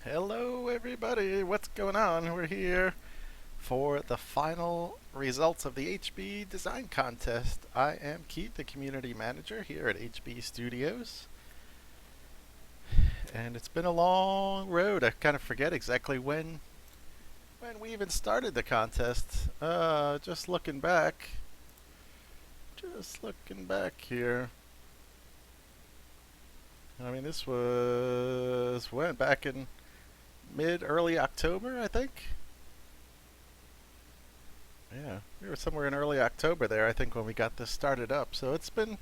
Hello, everybody. What's going on? We're here for the final results of the HB Design Contest. I am Keith, the community manager here at HB Studios. And it's been a long road. I kind of forget exactly when we even started the contest. Just looking back here. I mean, this was when back in early October, I think. Yeah, we were somewhere in early October there, I think, when we got this started up. So it's been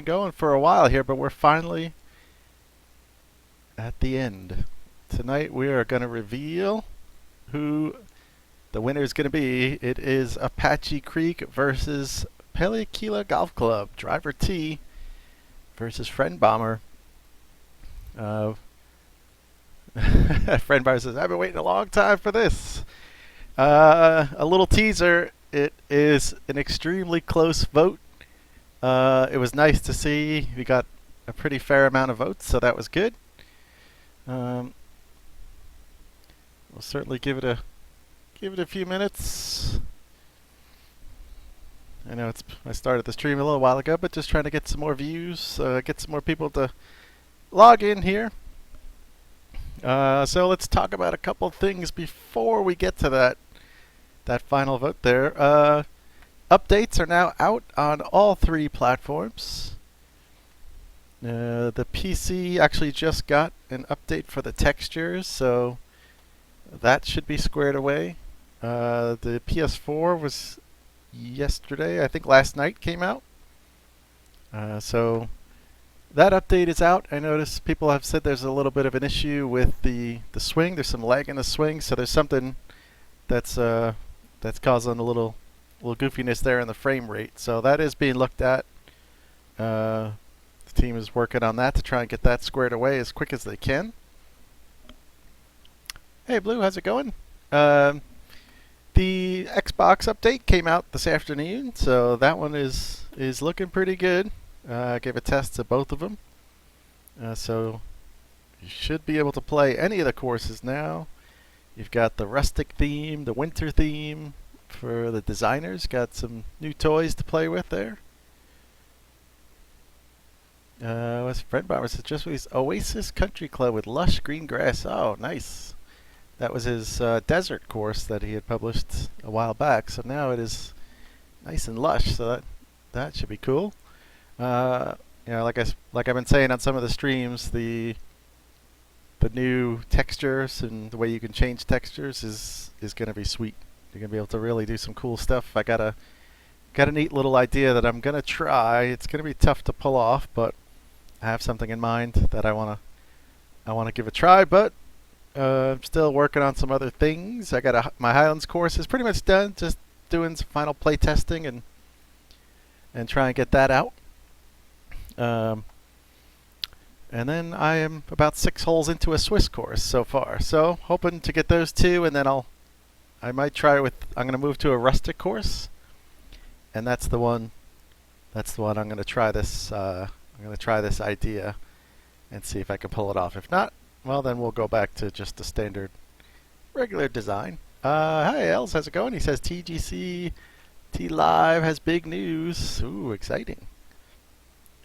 going for a while here, but we're finally at the end. Tonight we are going to reveal who the winner is going to be. It is Apache Creek versus Pelequila Golf Club. Driver T versus Friend Bomber. Uh, Friend Bomber says, I've been waiting a long time for this. A little teaser. It is an extremely close vote. It was nice to see we got a pretty fair amount of votes, so that was good. We'll certainly give it a few minutes. I know I started the stream a little while ago, but just trying to get some more views, get some more people to log in here. So let's talk about a couple things before we get to that final vote there. Updates are now out on all three platforms. The PC actually just got an update for the textures, so that should be squared away. The PS4 was yesterday, I think last night came out. So that update is out. I noticed people have said there's a little bit of an issue with the swing. There's some lag in the swing, so there's something that's causing a little goofiness there in the frame rate. So that is being looked at. The team is working on that to try and get that squared away as quick as they can. Hey Blue, how's it going? The Xbox update came out this afternoon, so that one is looking pretty good. I gave a test to both of them. So you should be able to play any of the courses now. You've got the rustic theme, the winter theme for the designers. Got some new toys to play with there. What's Friend Bomber says just released Oasis Country Club with lush green grass. Oh, nice. That was his desert course that he had published a while back. So now it is nice and lush. So that should be cool. Like I've been saying on some of the streams, the new textures and the way you can change textures is going to be sweet. You're going to be able to really do some cool stuff. I got a neat little idea that I'm going to try. It's going to be tough to pull off, but I have something in mind that I want to give a try, but I'm still working on some other things. I got my Highlands course is pretty much done, just doing some final play testing and try and get that out. And then I am about 6 holes into a Swiss course so far. So hoping to get those two, and then I might try I'm going to move to a rustic course, and that's the one I'm going to try this. I'm going to try this idea and see if I can pull it off. If not, well then we'll go back to just the standard, regular design. Hi Els, how's it going? He says TGC T Live has big news. Ooh, exciting.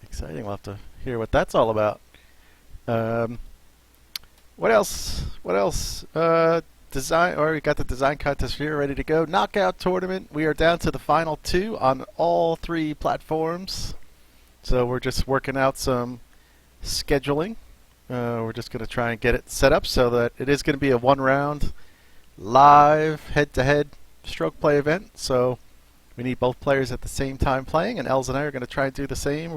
Exciting. We'll have to hear what that's all about. What else? We got the design contest here ready to go. Knockout tournament. We are down to the final 2 on all 3 platforms. So we're just working out some scheduling. We're just going to try and get it set up so that it is going to be a 1-round live head-to-head stroke play event. So we need both players at the same time playing, and Els and I are going to try and do the same.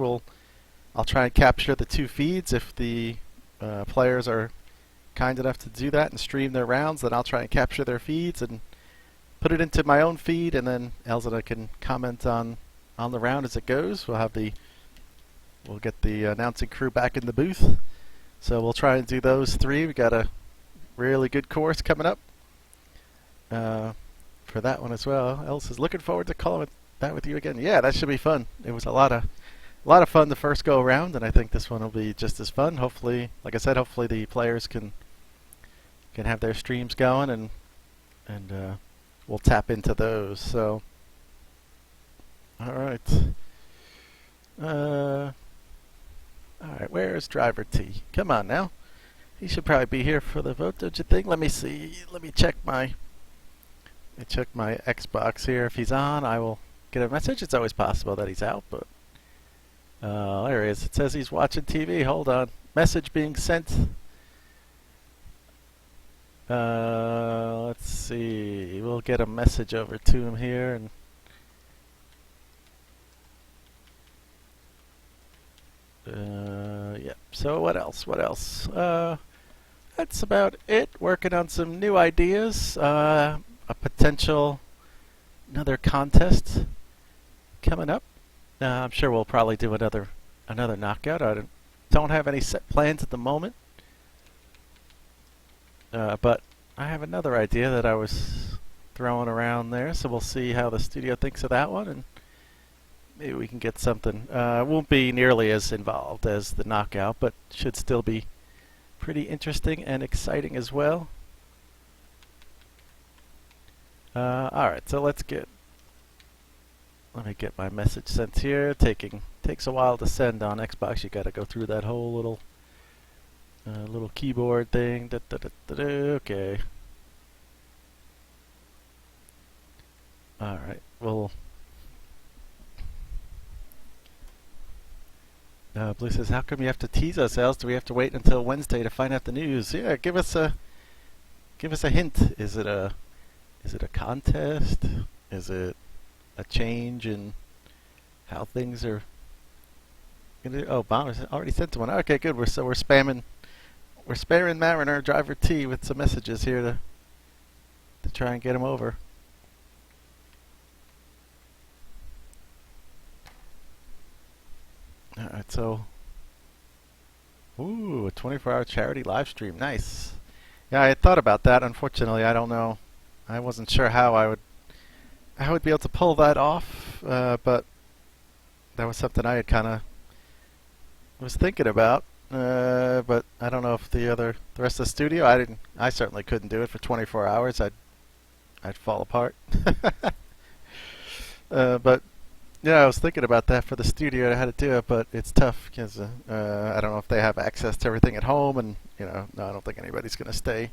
I'll try and capture the 2 feeds if the players are kind enough to do that and stream their rounds. Then I'll try and capture their feeds and put it into my own feed, and then Els and I can comment on the round as it goes. We'll get the announcing crew back in the booth. So we'll try and do those 3. We got a really good course coming up for that one as well. Els is looking forward to calling that with you again. Yeah, that should be fun. It was a lot a lot of fun the first go around, and I think this one will be just as fun. Hopefully, like I said, hopefully the players can have their streams going, and we'll tap into those. So, all right. All right, where's Driver T? Come on now. He should probably be here for the vote, don't you think? Let me see. Let me check my Xbox here. If he's on, I will get a message. It's always possible that he's out, but there he is. It says he's watching TV. Hold on. Message being sent. Let's see. We'll get a message over to him here, and yeah. So what else? What else? That's about it. Working on some new ideas. A potential another contest coming up. I'm sure we'll probably do another knockout. I don't have any set plans at the moment, but I have another idea that I was throwing around there. So we'll see how the studio thinks of that one, and maybe we can get something. Won't be nearly as involved as the knockout, but should still be pretty interesting and exciting as well. Alright, so let me get my message sent here. Takes a while to send on Xbox. You gotta go through that whole little keyboard thing. Okay. Alright, well, Blue says, how come you have to tease us, Els? Do we have to wait until Wednesday to find out the news? Yeah, give us a hint. Is it a contest? Is it a change in how things are gonna? Oh, Bomber's already sent one. Okay, good. We're spamming Mariner Driver T with some messages here to try and get him over. Alright, so ooh, a 24-hour charity live stream. Nice. Yeah, I had thought about that. Unfortunately, I don't know. I wasn't sure how I would be able to pull that off, but that was something I had kind of was thinking about. But I don't know if the rest of the studio. I certainly couldn't do it for 24 hours. I'd fall apart. But yeah, I was thinking about that for the studio, how to do it, but it's tough because I don't know if they have access to everything at home, and no, I don't think anybody's going to stay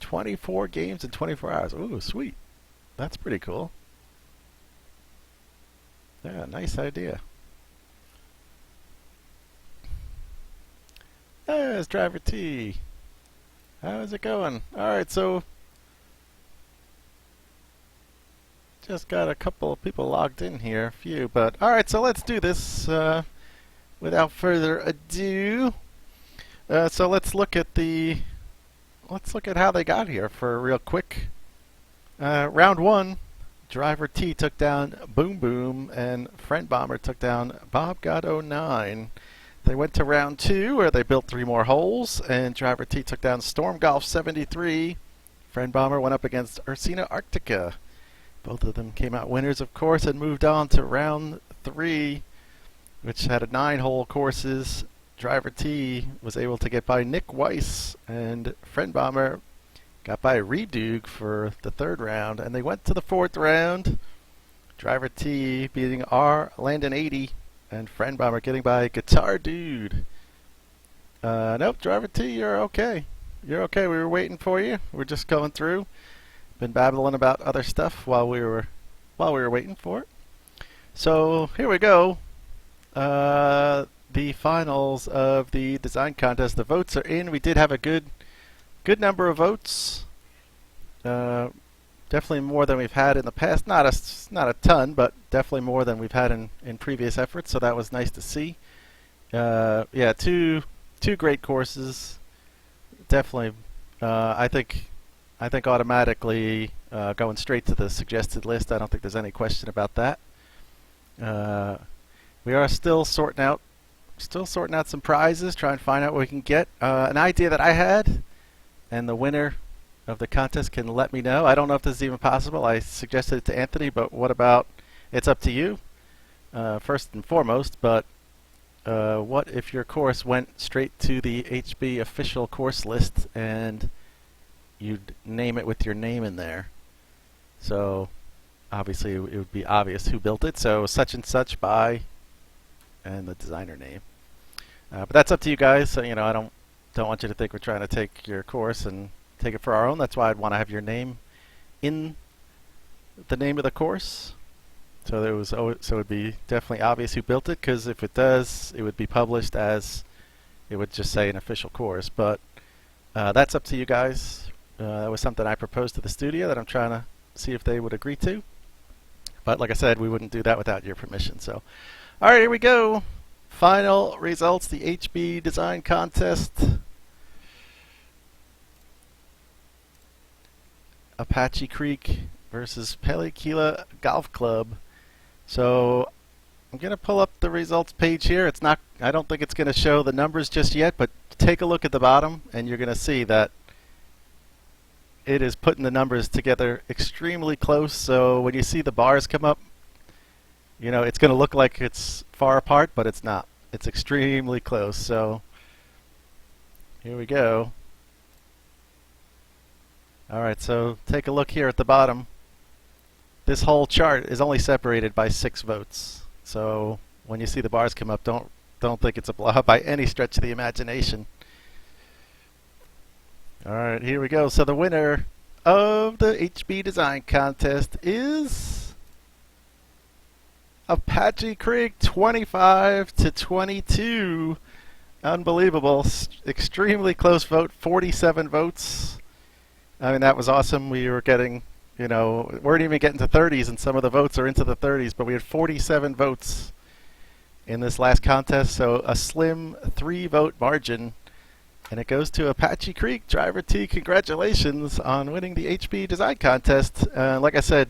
24 games in 24 hours. Ooh, sweet. That's pretty cool. Yeah, nice idea. There's Driver T. How's it going? Alright, so just got a couple of people logged in here, a few, but alright, so let's do this without further ado. So let's look at how they got here for real quick. Round one, Driver T took down Boom Boom, and Friend Bomber took down Bob God 09. They went to round two, where they built 3 more holes, and Driver T took down Storm Golf 73. Friend Bomber went up against Ursina Arctica. Both of them came out winners, of course, and moved on to round 3, which had 9-hole courses. Driver T was able to get by Nick Weiss, and Friend Bomber got by Redoog for the 3rd round, and they went to the 4th round. Driver T beating R. Landon 80, and Friend Bomber getting by Guitar Dude. Nope, Driver T, you're okay. You're okay. We were waiting for you. We're just going through. Been babbling about other stuff while we were waiting for it. So here we go. The finals of the design contest. The votes are in. We did have a good number of votes. Definitely more than we've had in the past. Not a ton, but definitely more than we've had in previous efforts. So that was nice to see. Yeah, two great courses. Definitely, I think automatically going straight to the suggested list. I don't think there's any question about that. We are still sorting out some prizes, trying to find out what we can get. An idea that I had, and the winner of the contest can let me know. I don't know if this is even possible. I suggested it to Anthony, but what about, it's up to you. first and foremost, but what if your course went straight to the HB official course list and you'd name it with your name in there? So obviously it would be obvious who built it. So such and such by, and the designer name. But that's up to you guys. So, you know, I don't want you to think we're trying to take your course and take it for our own. That's why I'd want to have your name in the name of the course. So it would be definitely obvious who built it, because if it does, it would be published as, it would just say an official course. But that's up to you guys. That was something I proposed to the studio that I'm trying to see if they would agree to. But like I said, we wouldn't do that without your permission. So, all right, here we go. Final results, the HB Design Contest. Apache Creek versus Pelequila Golf Club. So I'm going to pull up the results page here. It's not, I don't think it's going to show the numbers just yet, but take a look at the bottom and you're going to see that it is putting the numbers together extremely close. So when you see the bars come up, you know, it's going to look like it's far apart, but it's not. It's extremely close. So here we go. All right, so take a look here at the bottom. This whole chart is only separated by 6 votes. So when you see the bars come up, don't think it's a blowout by any stretch of the imagination. All right, here we go. So the winner of the HB Design Contest is Apache Creek, 25-22. Unbelievable. Extremely close vote, 47 votes. I mean, that was awesome. We were getting, you know, weren't even getting to 30s, and some of the votes are into the 30s, but we had 47 votes in this last contest, so a slim 3-vote margin, and it goes to Apache Creek. Driver T, congratulations on winning the HB Design Contest. Like I said,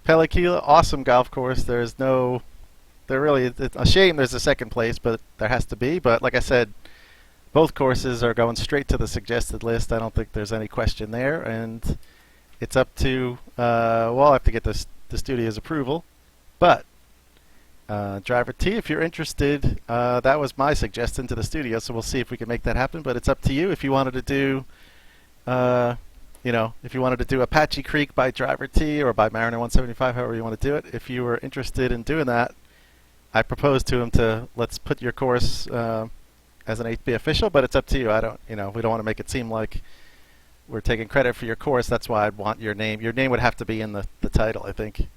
Pelequila, awesome golf course. There's no, it's a shame there's a second place, but there has to be. But like I said, both courses are going straight to the suggested list. I don't think there's any question there, and it's up to, well, I'll have to get the studio's approval. But Driver T, if you're interested, that was my suggestion to the studio, so we'll see if we can make that happen. But it's up to you. If you wanted to do, you know, if you wanted to do Apache Creek by Driver T or by Mariner 175, however you want to do it, if you were interested in doing that, I proposed to him to, let's put your course as an HB official, but it's up to you. I don't, you know, we don't want to make it seem like we're taking credit for your course. That's why I'd want your name. Your name would have to be in the title, I think.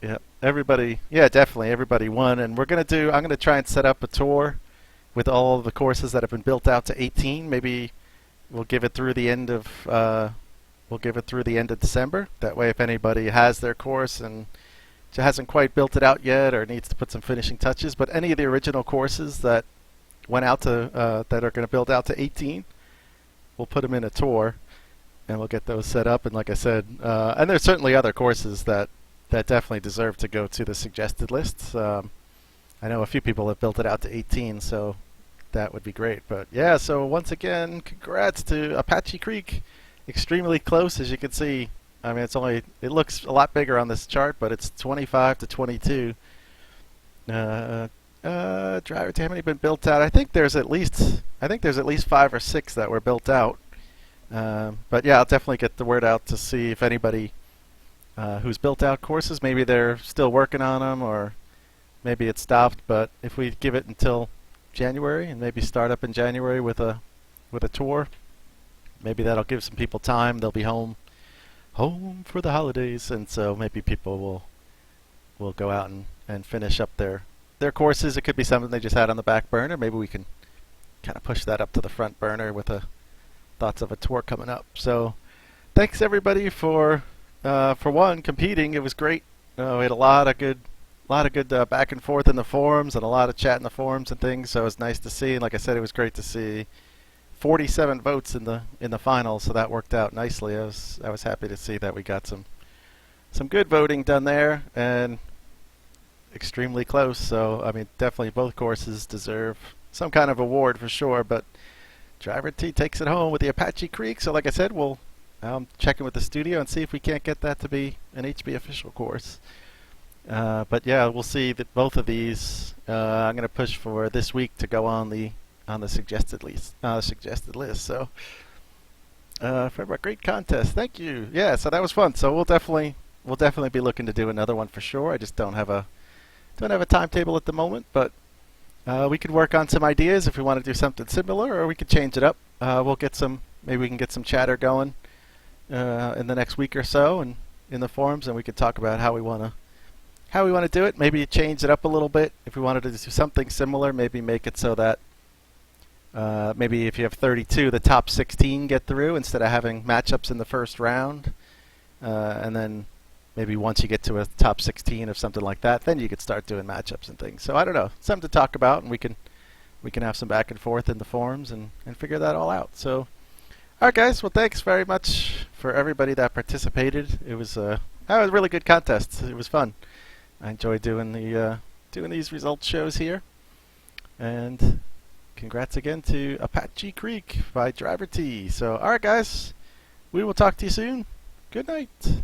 Yeah, everybody, yeah, definitely, everybody won. And we're going to do, I'm going to try and set up a tour with all of the courses that have been built out to 18. Maybe we'll give it through the end of, December. That way, if anybody has their course and hasn't quite built it out yet or needs to put some finishing touches, but any of the original courses that went out to, that are going to build out to 18, we'll put them in a tour and we'll get those set up. And like I said, and there's certainly other courses that definitely deserve to go to the suggested lists. I know a few people have built it out to 18, so that would be great. But yeah, so once again, congrats to Apache Creek. Extremely close, as you can see. I mean, it looks a lot bigger on this chart, but it's 25-22. Driver T, how many have been built out? I think there's at least 5 or 6 that were built out. But yeah, I'll definitely get the word out to see if anybody who's built out courses, maybe they're still working on them, or maybe it stopped. But if we give it until January and maybe start up in January with a tour, maybe that'll give some people time. They'll be home for the holidays, and so maybe people will go out and finish up their courses. It could be something they just had on the back burner. Maybe we can kind of push that up to the front burner with thoughts of a tour coming up. So thanks everybody for one, competing. It was great. We had a lot of good back and forth in the forums and a lot of chat in the forums and things. So it was nice to see. And like I said, it was great to see 47 votes in the final. So that worked out nicely. I was happy to see that we got some good voting done there, and extremely close. So I mean, definitely both courses deserve some kind of award for sure. But Driver T takes it home with the Apache Creek. So like I said, I'm checking with the studio and see if we can't get that to be an HB official course. But yeah, we'll see that both of these. I'm going to push for this week to go on the suggested list. Suggested list. So, for a great contest, thank you. Yeah, so that was fun. So we'll definitely be looking to do another one for sure. I just don't have a timetable at the moment, but we could work on some ideas if we want to do something similar, or we could change it up. We'll get some. Maybe we can get some chatter going in the next week or so, and in the forums, and we could talk about how we want to do it. Maybe change it up a little bit. If we wanted to do something similar, maybe make it so that maybe if you have 32, the top 16 get through instead of having matchups in the first round, and then maybe once you get to a top 16 or something like that, then you could start doing matchups and things. So I don't know, something to talk about, and we can have some back and forth in the forums and figure that all out. So, all right, guys. Well, thanks very much for everybody that participated. It was a really good contest. It was fun. I enjoy doing these results shows here. And congrats again to Apache Creek by Driver T. So, all right, guys. We will talk to you soon. Good night.